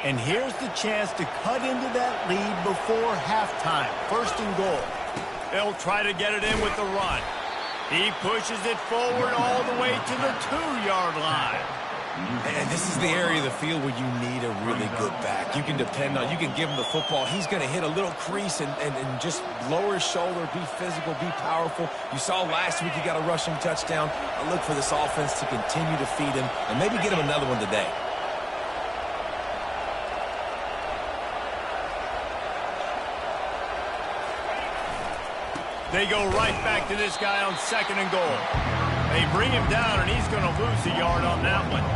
And here's the chance to cut into that lead before halftime. First and goal. They'll try to get it in with the run. He pushes it forward all the way to the 2-yard line. And this is the area of the field where you need a really good back. You can depend on, you can give him the football. He's going to hit a little crease and just lower his shoulder, be physical, be powerful. You saw last week he got a rushing touchdown. I look for this offense to continue to feed him and maybe get him another one today. They go right back to this guy on second and goal. They bring him down, and he's going to lose a yard on that one.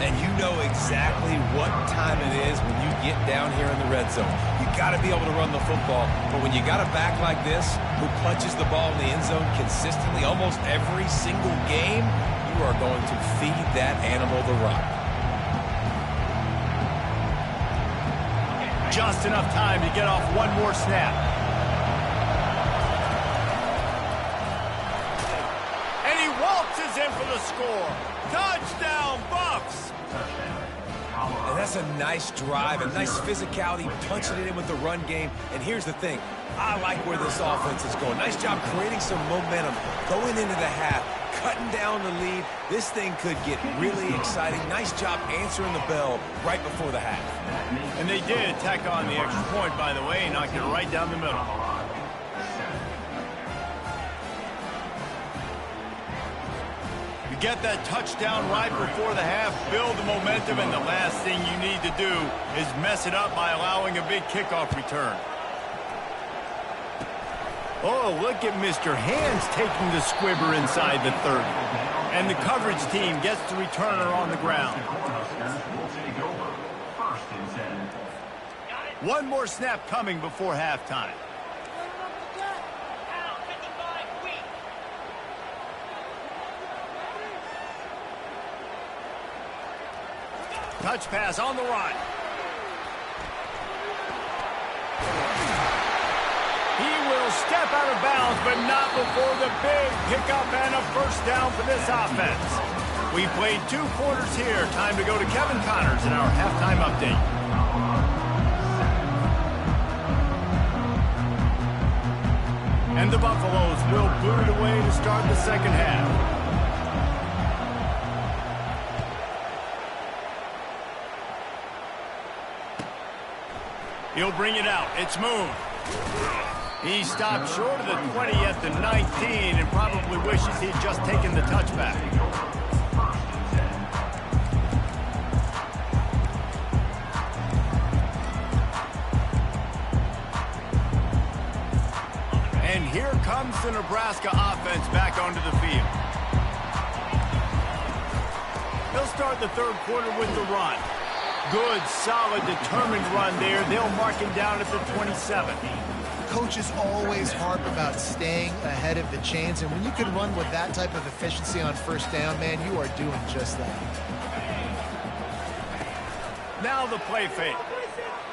And you know exactly what time it is when you get down here in the red zone. You got to be able to run the football. But when you got a back like this who punches the ball in the end zone consistently almost every single game, you are going to feed that animal the rock. Just enough time to get off one more snap. In for the score. Touchdown, Buffs! And that's a nice drive, a nice physicality, punching it in with the run game. And here's the thing. I like where this offense is going. Nice job creating some momentum, going into the half, cutting down the lead. This thing could get really exciting. Nice job answering the bell right before the half. And they did tack on the extra point, by the way, and knocked it right down the middle. Get that touchdown right before the half, build the momentum, and the last thing you need to do is mess it up by allowing a big kickoff return. Oh, look at Mr. Hands taking the squibber inside the 30. And the coverage team gets the returner on the ground. One more snap coming before halftime. Touch pass on the run. He will step out of bounds, but not before the big pickup and a first down for this offense. We played 2 quarters here. Time to go to Kevin Connors in our halftime update. And the Buffaloes will boot it away to start the second half. He'll bring it out. It's Moon. He stopped short of the 20 at the 19 and probably wishes he'd just taken the touchback. And here comes the Nebraska offense back onto the field. They'll start the third quarter with the run. Good, solid, determined run there. They'll mark him down at the 27. Coaches always harp about staying ahead of the chains, and when you can run with that type of efficiency on first down, man, you are doing just that. Now the play fake.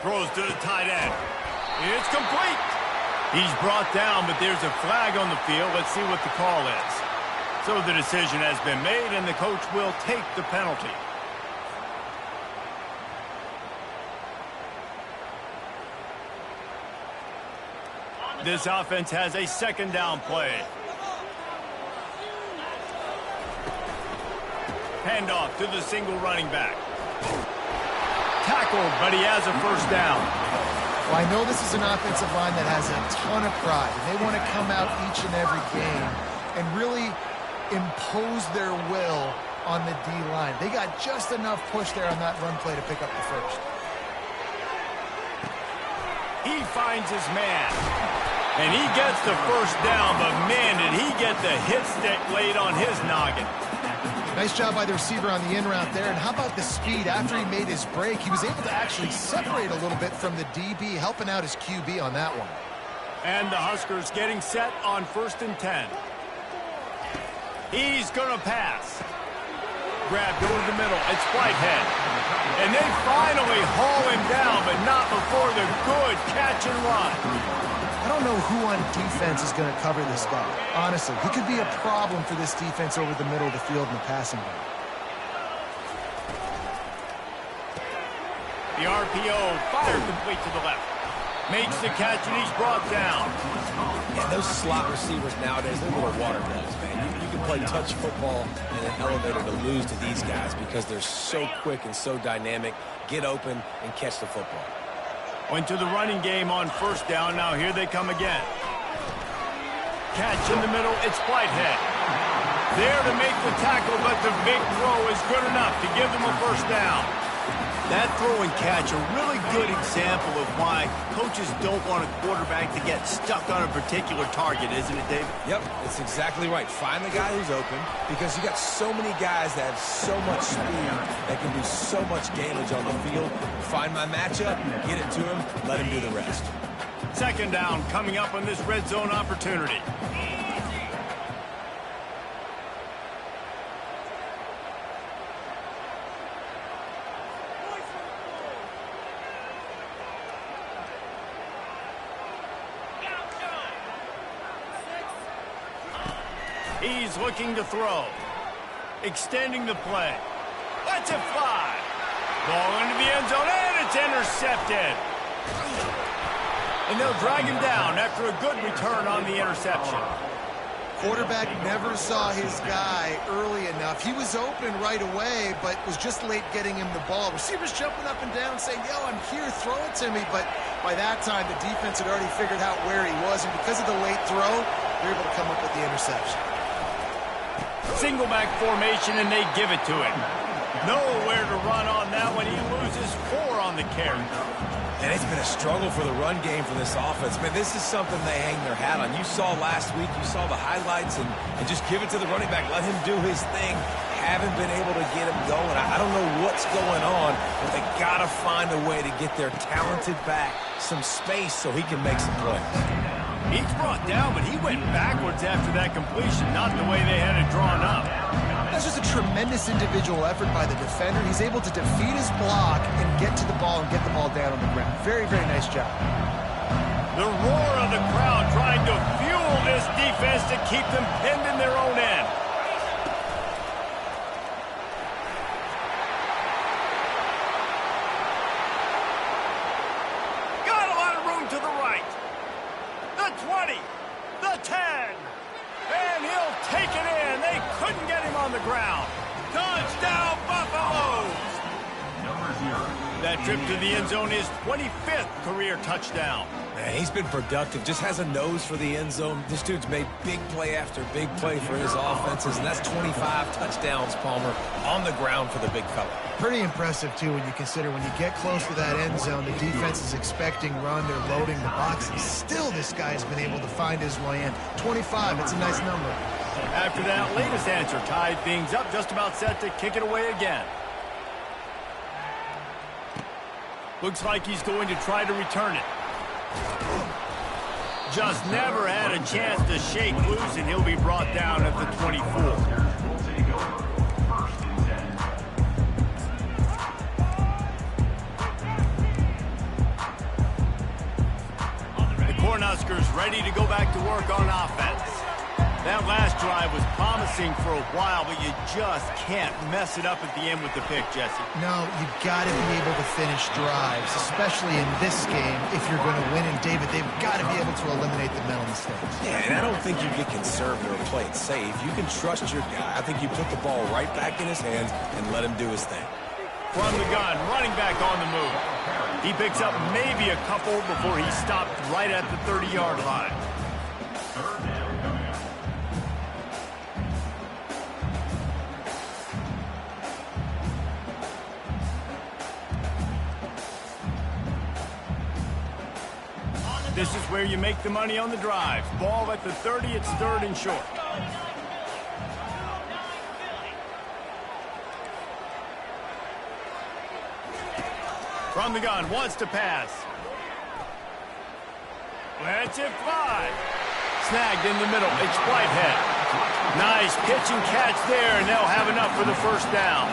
Throws to the tight end. It's complete. He's brought down, but there's a flag on the field. Let's see what the call is. So the decision has been made, and the coach will take the penalty. This offense has a second down play. Handoff to the single running back. Tackled, but he has a first down. Well, I know this is an offensive line that has a ton of pride. They want to come out each and every game and really impose their will on the D-line. They got just enough push there on that run play to pick up the first. He finds his man. And he gets the first down, but man, did he get the hit stick laid on his noggin. Nice job by the receiver on the in route there. And how about the speed? After he made his break, he was able to actually separate a little bit from the DB, helping out his QB on that one. And the Huskers getting set on 1st and 10. He's going to pass. Grabbed over the middle. It's Whitehead. And they finally haul him down, but not before the good catch and run. I don't know who on defense is going to cover this guy. Honestly, he could be a problem for this defense over the middle of the field in the passing game. The RPO fired complete to the left. Makes the catch, and he's brought down. Yeah, those slot receivers nowadays, they're little water bugs, man. You can play touch football in an elevator to lose to these guys because they're so quick and so dynamic. Get open and catch the football. Went to the running game on first down. Now here they come again. Catch in the middle. It's Whitehead. There to make the tackle, but the big throw is good enough to give them a first down. That throw and catch, a really good example of why coaches don't want a quarterback to get stuck on a particular target, isn't it, Dave? Yep, it's exactly right. Find the guy who's open because you got so many guys that have so much speed that can do so much damage on the field. Find my matchup, get it to him, let him do the rest. Second down coming up on this red zone opportunity. He's looking to throw. Extending the play. Lets it fly. Ball into the end zone, and it's intercepted. And they'll drag him down after a good return on the interception. Quarterback never saw his guy early enough. He was open right away, but was just late getting him the ball. Receivers jumping up and down saying, yo, I'm here, throw it to me. But by that time, the defense had already figured out where he was, and because of the late throw, they're able to come up with the interception. Single back formation, and they give it to him. Nowhere to run on that one. He loses 4 on the carry. And it's been a struggle for the run game for this offense. Man, this is something they hang their hat on. You saw last week, you saw the highlights, and just give it to the running back. Let him do his thing. Haven't been able to get him going. I don't know what's going on, but they got to find a way to get their talented back some space so he can make some plays. He's brought down, but he went backwards after that completion, not the way they had it drawn up. That's just a tremendous individual effort by the defender. He's able to defeat his block and get to the ball and get the ball down on the ground. Very, very nice job. The roar of the crowd trying to fuel this defense to keep them pinned in their own end. Got a lot of room to the right. The 20, the 10, and he'll take it in. They couldn't get him on the ground. Touchdown, Buffaloes! That trip to the end zone is 25th career touchdown. Man, he's been productive, just has a nose for the end zone. This dude's made big play after big play for his offenses, and that's 25 touchdowns, Palmer, on the ground for the big fella. Pretty impressive, too, when you consider when you get close to that end zone, the defense is expecting run, they're loading the boxes. Still, this guy's been able to find his way in. 25, it's a nice number. After that latest answer, tied things up, just about set to kick it away again. Looks like he's going to try to return it. Just never had a chance to shake loose, and he'll be brought down at the 24. Cornhuskers ready to go back to work on offense. That last drive was promising for a while, but you just can't mess it up at the end with the pick, Jesse. No, you've got to be able to finish drives, especially in this game if you're going to win. And, David, they've got to be able to eliminate the mental mistakes. Yeah, and I don't think you get conservative or play it safe. You can trust your guy. I think you put the ball right back in his hands and let him do his thing. From the gun, running back on the move. He picks up maybe a couple before he stopped right at the 30-yard line. This is where you make the money on the drive. Ball at the 30, it's 3rd and short. From the gun, wants to pass. Lets it fly. Snagged in the middle, it's Whitehead. Nice pitch and catch there, and they'll have enough for the first down.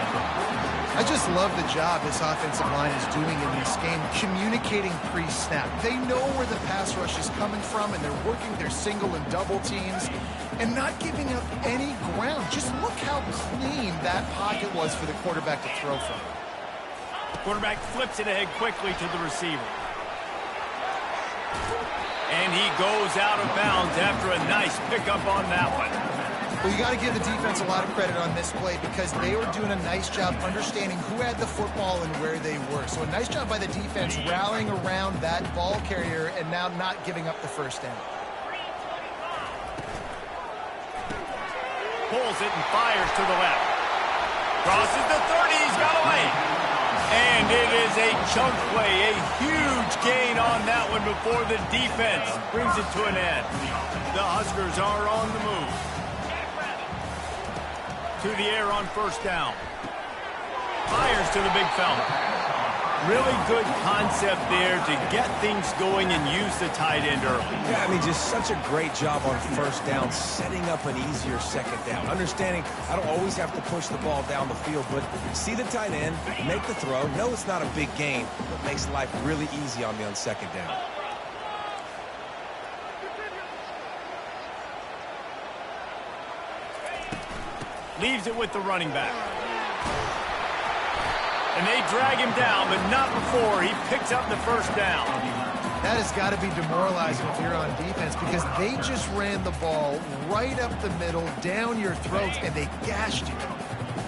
I just love the job this offensive line is doing in this game, communicating pre-snap. They know where the pass rush is coming from, and they're working their single and double teams and not giving up any ground. Just look how clean that pocket was for the quarterback to throw from. Quarterback flips it ahead quickly to the receiver. And he goes out of bounds after a nice pickup on that one. Well, you got to give the defense a lot of credit on this play because they were doing a nice job understanding who had the football and where they were. So a nice job by the defense rallying around that ball carrier and now not giving up the first down. Pulls it and fires to the left. Crosses the 30, he's got away. And it is a chunk play, a huge gain on that one before the defense brings it to an end. The Huskers are on the move. To the air on first down. Fires to the big fella. Really good concept there to get things going and use the tight end early. Yeah, I mean, just such a great job on first down, setting up an easier second down. Understanding I don't always have to push the ball down the field, but see the tight end, make the throw. No, it's not a big gain, but makes life really easy on me on second down. Leaves it with the running back. And they drag him down, but not before he picks up the first down. That has got to be demoralizing if you're on defense because they just ran the ball right up the middle, down your throats, and they gashed you.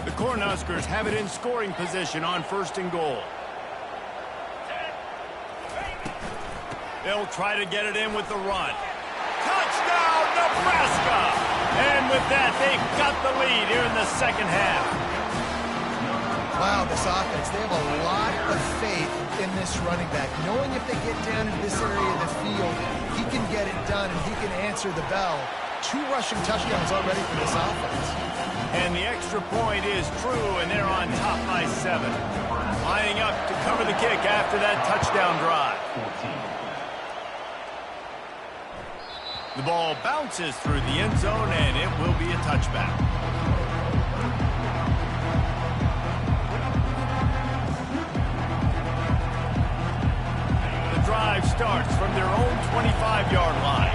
The Cornhuskers have it in scoring position on first and goal. They'll try to get it in with the run. Touchdown, Nebraska! And with that, they've got the lead here in the second half. Wow, this offense, they have a lot of faith in this running back. Knowing if they get down in this area of the field, he can get it done and he can answer the bell. 2 rushing touchdowns already for this offense. And the extra point is true, and they're on top by 7. Lining up to cover the kick after that touchdown drive. The ball bounces through the end zone, and it will be a touchback. The drive starts from their own 25-yard line.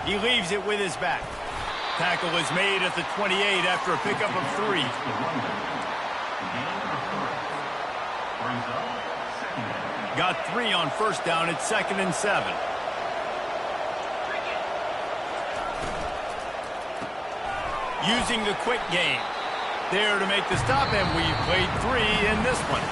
He leaves it with his back. Tackle is made at the 28 after a pickup of 3. Got 3 on first down at 2nd and 7. Using the quick game. There to make the stop, and we've played 3 in this one.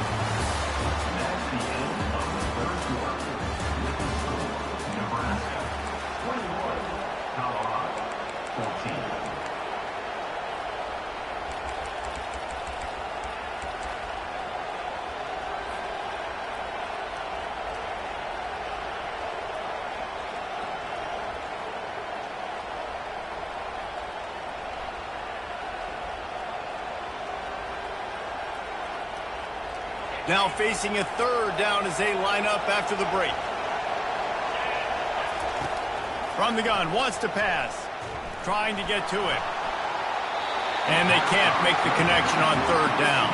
Now facing a 3rd down as they line up after the break. From the gun, wants to pass. Trying to get to it. And they can't make the connection on 3rd down.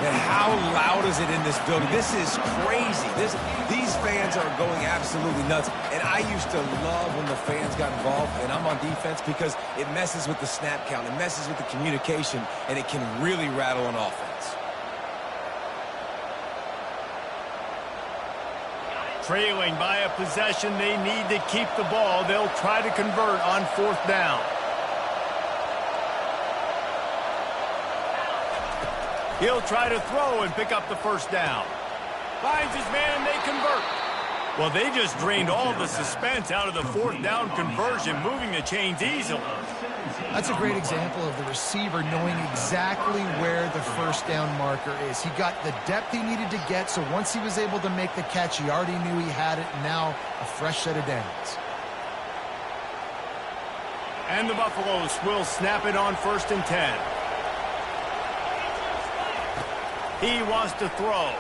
And how loud is it in this building? This is crazy. These fans are going absolutely nuts. And I used to love when the fans got involved, and I'm on defense because it messes with the snap count. It messes with the communication, and it can really rattle an offense. Trailing by a possession, they need to keep the ball. They'll try to convert on 4th down. He'll try to throw and pick up the first down. Finds his man, they convert. Well, they just drained all the suspense out of the 4th down conversion, moving the chains easily. That's a great example of the receiver knowing exactly where the first down marker is. He got the depth he needed to get, so once he was able to make the catch, he already knew he had it, and now a fresh set of downs. And the Buffaloes will snap it on 1st and 10. He wants to throw.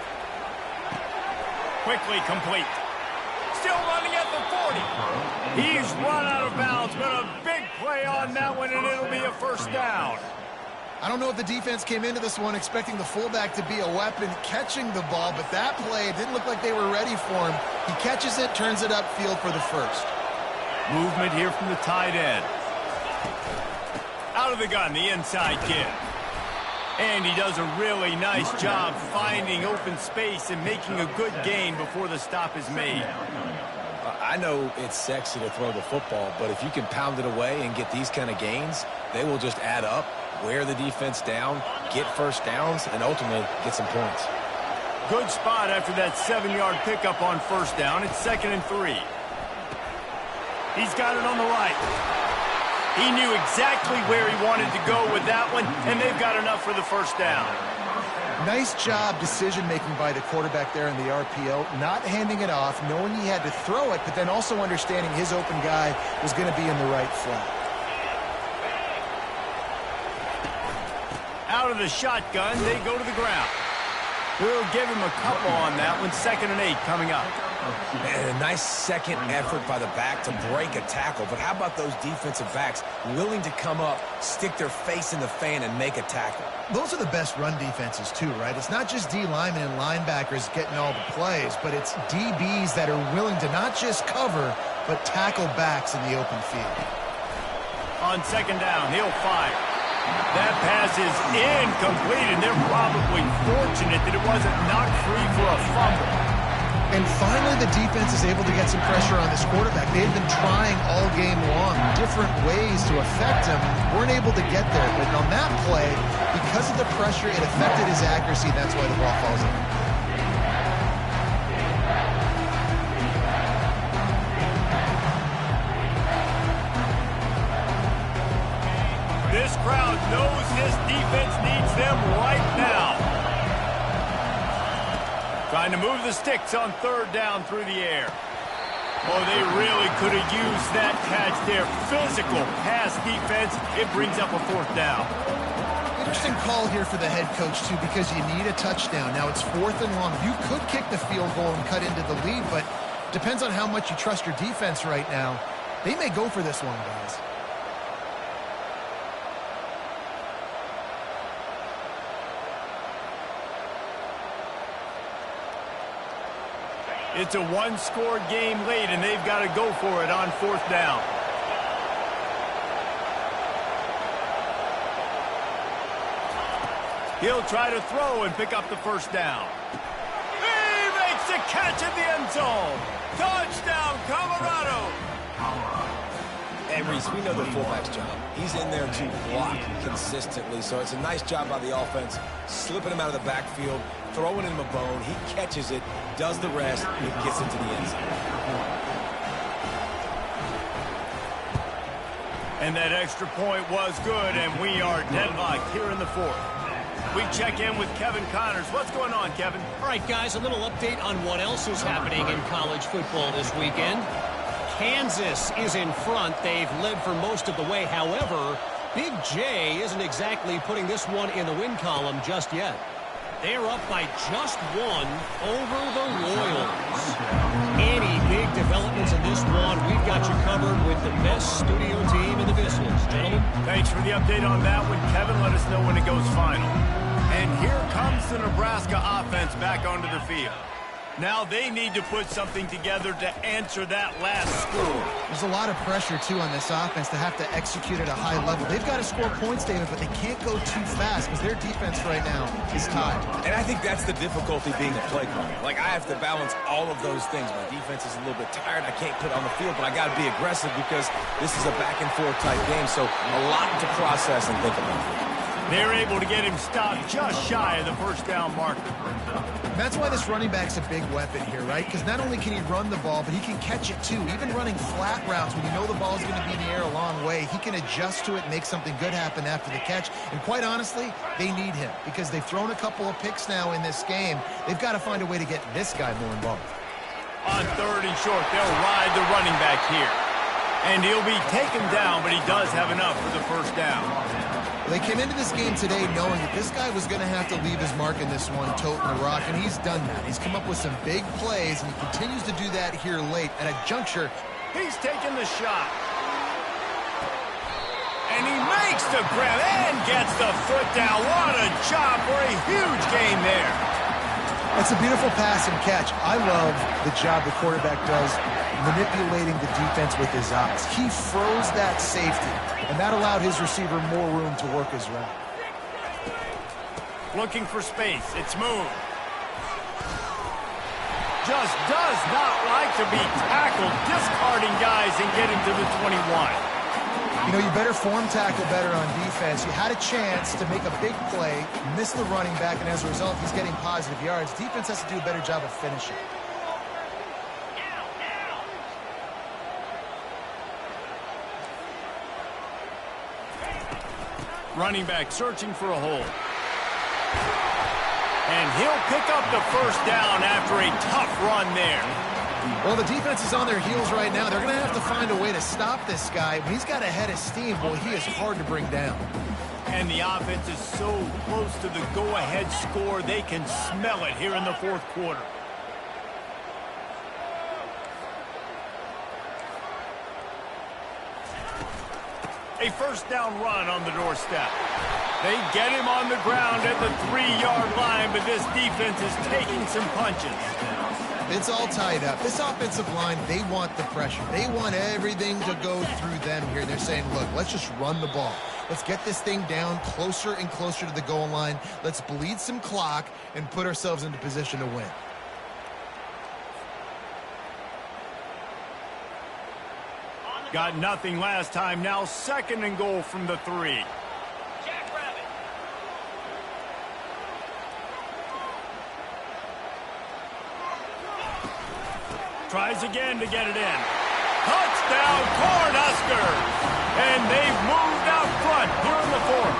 Quickly complete. Still running at the 40. He's run out of bounds, but a big play on that one, and it'll be a first down. I don't know if the defense came into this one expecting the fullback to be a weapon catching the ball, but that play, it didn't look like they were ready for him. He catches it, turns it upfield for the first. Movement here from the tight end. Out of the gun, the inside kid. And he does a really nice job finding open space and making a good gain before the stop is made. I know it's sexy to throw the football, but if you can pound it away and get these kind of gains, they will just add up, wear the defense down, get first downs, and ultimately get some points. Good spot after that 7-yard pickup on first down. It's 2nd and 3. He's got it on the right. He knew exactly where he wanted to go with that one, and they've got enough for the first down. Nice job decision-making by the quarterback there in the RPO, not handing it off, knowing he had to throw it, but then also understanding his open guy was going to be in the right flat. Out of the shotgun, they go to the ground. We'll give him a couple on that one. 2nd and 8 coming up. And a nice second effort by the back to break a tackle. But how about those defensive backs willing to come up, stick their face in the fan, and make a tackle? Those are the best run defenses, too, right? It's not just D linemen and linebackers getting all the plays, but it's DBs that are willing to not just cover, but tackle backs in the open field. On 2nd down, he'll fire. That pass is incomplete, and they're probably fortunate that it wasn't knocked free for a fumble. And finally, the defense is able to get some pressure on this quarterback. They've been trying all game long, different ways to affect him. Weren't able to get there, but on that play, because of the pressure, it affected his accuracy. That's why the ball falls in. This crowd knows this defense needs them right now. Trying to move the sticks on 3rd down through the air. Oh, they really could have used that catch there. Physical pass defense. It brings up a 4th down. Interesting call here for the head coach, too, because you need a touchdown. Now it's 4th and long. You could kick the field goal and cut into the lead, but depends on how much you trust your defense right now. They may go for this one, guys. It's a one-score game late, and they've got to go for it on 4th down. He'll try to throw and pick up the first down. He makes the catch in the end zone. Touchdown, Colorado. And Reese, we know the fullback's job. He's in there to block consistently, so it's a nice job by the offense, slipping him out of the backfield, throwing him a bone. He catches it, does the rest, and gets into the end zone. And that extra point was good, and we are deadlocked here in the 4th. We check in with Kevin Connors. What's going on, Kevin? All right, guys, a little update on what else is happening in college football this weekend. Kansas is in front. They've led for most of the way. However, Big J isn't exactly putting this one in the win column just yet. They are up by just one over the Royals. Any big developments in this one, we've got you covered with the best studio team in the business. Gentlemen. Thanks for the update on that one, Kevin. Let us know when it goes final. And here comes the Nebraska offense back onto the field. Now they need to put something together to answer that last score. There's a lot of pressure, too, on this offense to have to execute at a high level. They've got to score points, David, but they can't go too fast because their defense right now is tied. And I think that's the difficulty being a play caller. Like, I have to balance all of those things. My defense is a little bit tired. I can't put it on the field, but I got to be aggressive because this is a back-and-forth type game, so a lot to process and think about. They're able to get him stopped just shy of the first down marker. That's why this running back's a big weapon here, right? Because not only can he run the ball, but he can catch it too. Even running flat routes when you know the ball's going to be in the air a long way, he can adjust to it and make something good happen after the catch. And quite honestly, they need him because they've thrown a couple of picks now in this game. They've got to find a way to get this guy more involved. On 3rd and short, they'll ride the running back here. And he'll be taken down, but he does have enough for the first down. They came into this game today knowing that this guy was going to have to leave his mark in this one, toting the rock, and he's done that. He's come up with some big plays, and he continues to do that here late at a juncture. He's taking the shot. And he makes the grab and gets the foot down. What a job for a huge gain there. It's a beautiful pass and catch. I love the job the quarterback does manipulating the defense with his eyes. He froze that safety, and that allowed his receiver more room to work his route. looking for space. It's moved. Just does not like to be tackled, discarding guys and getting to the 21. You know, you better form tackle better on defense. You had a chance to make a big play, miss the running back, and as a result, he's getting positive yards. Defense has to do a better job of finishing. Running back searching for a hole. And he'll pick up the first down after a tough run there. Well, the defense is on their heels right now. They're going to have to find a way to stop this guy. When he's got a head of steam, boy, he is hard to bring down. And the offense is so close to the go-ahead score, they can smell it here in the fourth quarter. A first down run on the doorstep. They get him on the ground at the 3-yard line, but this defense is taking some punches. It's all tied up. This offensive line, they want the pressure. They want everything to go through them here. They're saying, look, let's just run the ball. Let's get this thing down closer and closer to the goal line. Let's bleed some clock and put ourselves into position to win. Got nothing last time. Now 2nd and goal from the 3. Tries again to get it in. Touchdown, Cornhuskers! And they've moved out front here in the 4th.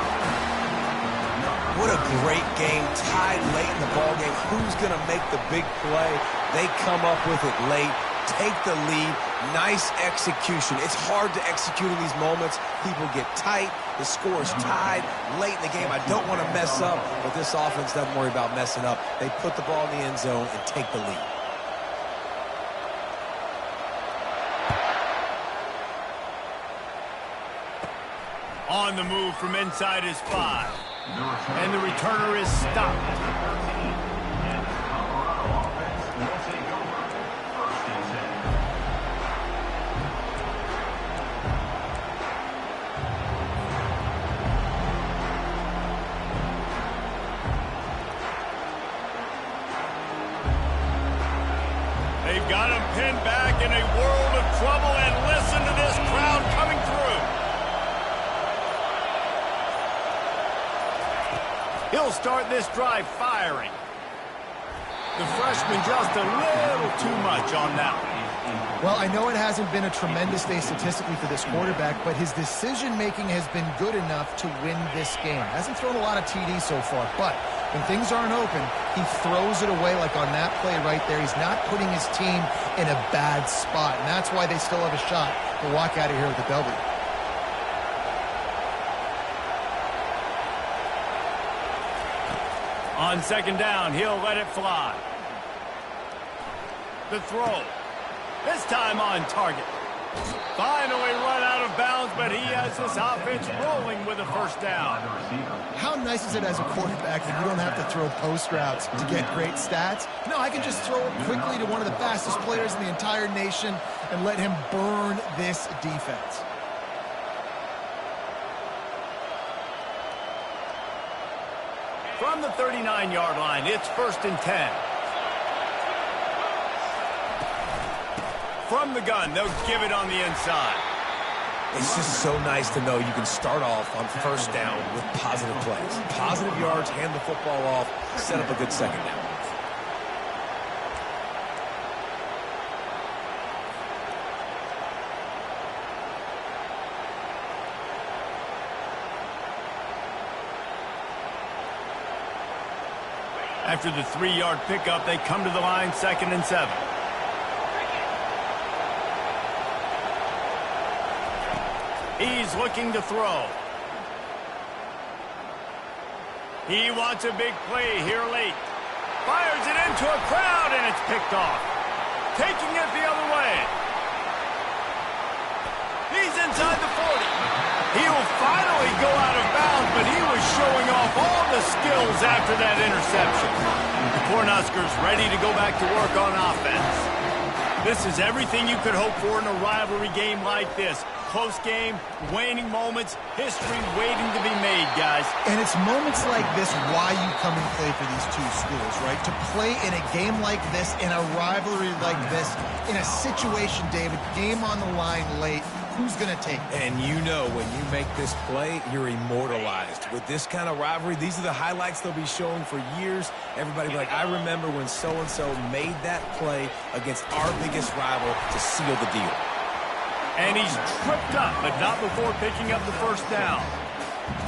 What a great game, tied late in the ballgame. Who's going to make the big play? They come up with it late, take the lead. Nice execution. It's hard to execute in these moments. People get tight. The score is tied late in the game. I don't want to mess up, but this offense doesn't worry about messing up. They put the ball in the end zone and take the lead. On the move from inside his 5. And the returner is stopped. They've got him pinned back in a world of trouble, and listen to this crowd coming through. He'll start this drive firing. The freshman just a little too much on that one. Well, I know it hasn't been a tremendous day statistically for this quarterback, but his decision-making has been good enough to win this game. Hasn't thrown a lot of TDs so far, but when things aren't open, he throws it away like on that play right there. He's not putting his team in a bad spot, and that's why they still have a shot to walk out of here with a W. On 2nd down, he'll let it fly. The throw. This time on target. Finally run out of bounds, but he has this offense rolling with a first down. How nice is it as a quarterback that you don't have to throw post routes to get great stats? No, I can just throw it quickly to one of the fastest players in the entire nation and let him burn this defense. From the 39-yard line, it's 1st and 10. From the gun, they'll give it on the inside. It's just so nice to know you can start off on 1st down with positive plays. Positive yards, hand the football off, set up a good 2nd down. After the 3-yard pickup, they come to the line 2nd and 7. He's looking to throw. He wants a big play here late. Fires it into a crowd, and it's picked off. Taking it the other way. He's inside the 40. He will finally go out of bounds, but he was showing off all the skills after that interception. The Cornhuskers ready to go back to work on offense. This is everything you could hope for in a rivalry game like this. close game, waning moments, history waiting to be made, guys. And it's moments like this why you come and play for these two schools, right? To play in a game like this, in a rivalry like this, in a situation, David, game on the line late, who's going to take it? And you know when you make this play, you're immortalized. With this kind of rivalry, these are the highlights they'll be showing for years. Everybody will be like, I remember when so-and-so made that play against our biggest rival to seal the deal. And he's tripped up, but not before picking up the first down.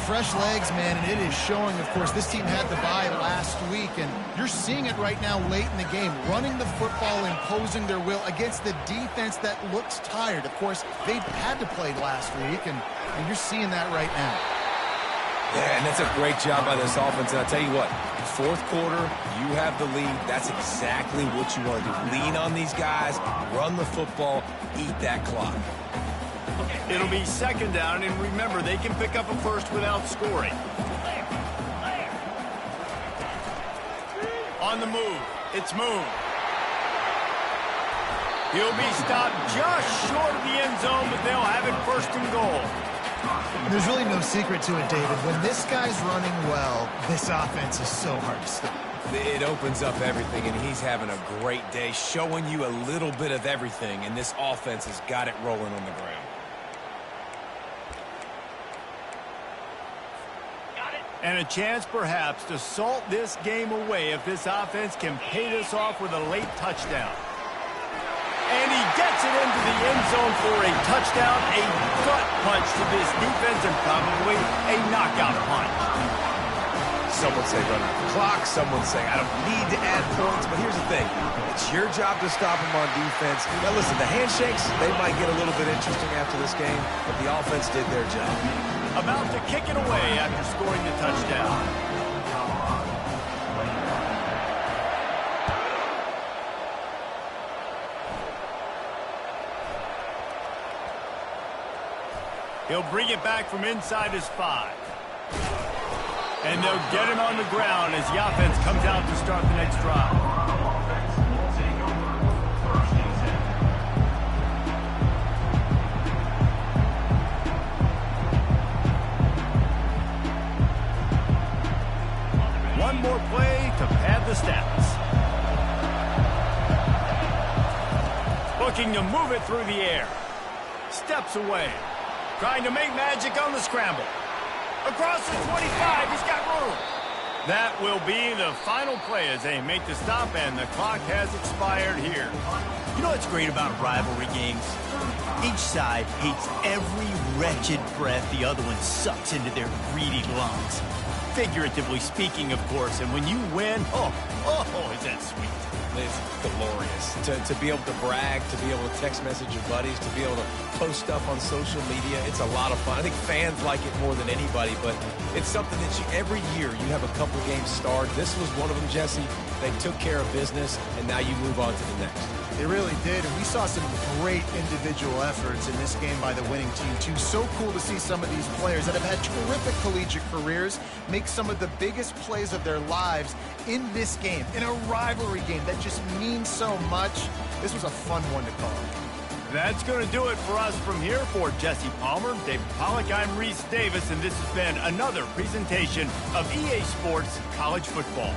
Fresh legs, man, and it is showing, of course, this team had the bye last week, and you're seeing it right now late in the game, running the football, imposing their will against the defense that looks tired. Of course, they had to play last week, and you're seeing that right now. Yeah, and that's a great job by this offense. And I'll tell you what, fourth quarter, you have the lead. That's exactly what you want to do. Lean on these guys, run the football, eat that clock. It'll be second down, and remember, they can pick up a first without scoring. On the move, it's Moon. He'll be stopped just short of the end zone, but they'll have it first and goal. There's really no secret to it, David. When this guy's running well, this offense is so hard to stop. It opens up everything, and he's having a great day, showing you a little bit of everything, and this offense has got it rolling on the ground. And a chance, perhaps, to salt this game away if this offense can pay this off with a late touchdown. And he gets it into the end zone for a touchdown, a gut punch to this defense, and probably a knockout punch. Someone say run out the clock. Someone say I don't need to add points. But here's the thing. It's your job to stop them on defense. Now, listen, the handshakes, they might get a little bit interesting after this game, but the offense did their job. About to kick it away after scoring the touchdown. He'll bring it back from inside his 5. And they'll get him on the ground as the offense comes out to start the next drive. One more play to pad the stats. Looking to move it through the air. Steps away. Trying to make magic on the scramble. Across the 25, he's got room. That will be the final play as they make the stop, and the clock has expired here. You know what's great about rivalry games? Each side hates every wretched breath the other one sucks into their greedy lungs. Figuratively speaking, of course, and when you win, oh, is that sweet. It's glorious. To be able to brag, to be able to text message your buddies, to be able to post stuff on social media, it's a lot of fun. I think fans like it more than anybody, but it's something that every year you have a couple games start. This was one of them, Jesse. They took care of business, and now you move on to the next. They really did, and we saw some great individual efforts in this game by the winning team, too. So cool to see some of these players that have had terrific collegiate careers make some of the biggest plays of their lives in this game, in a rivalry game that just means so much. This was a fun one to call. That's going to do it for us from here. For Jesse Palmer, David Pollack, I'm Reese Davis, and this has been another presentation of EA Sports College Football.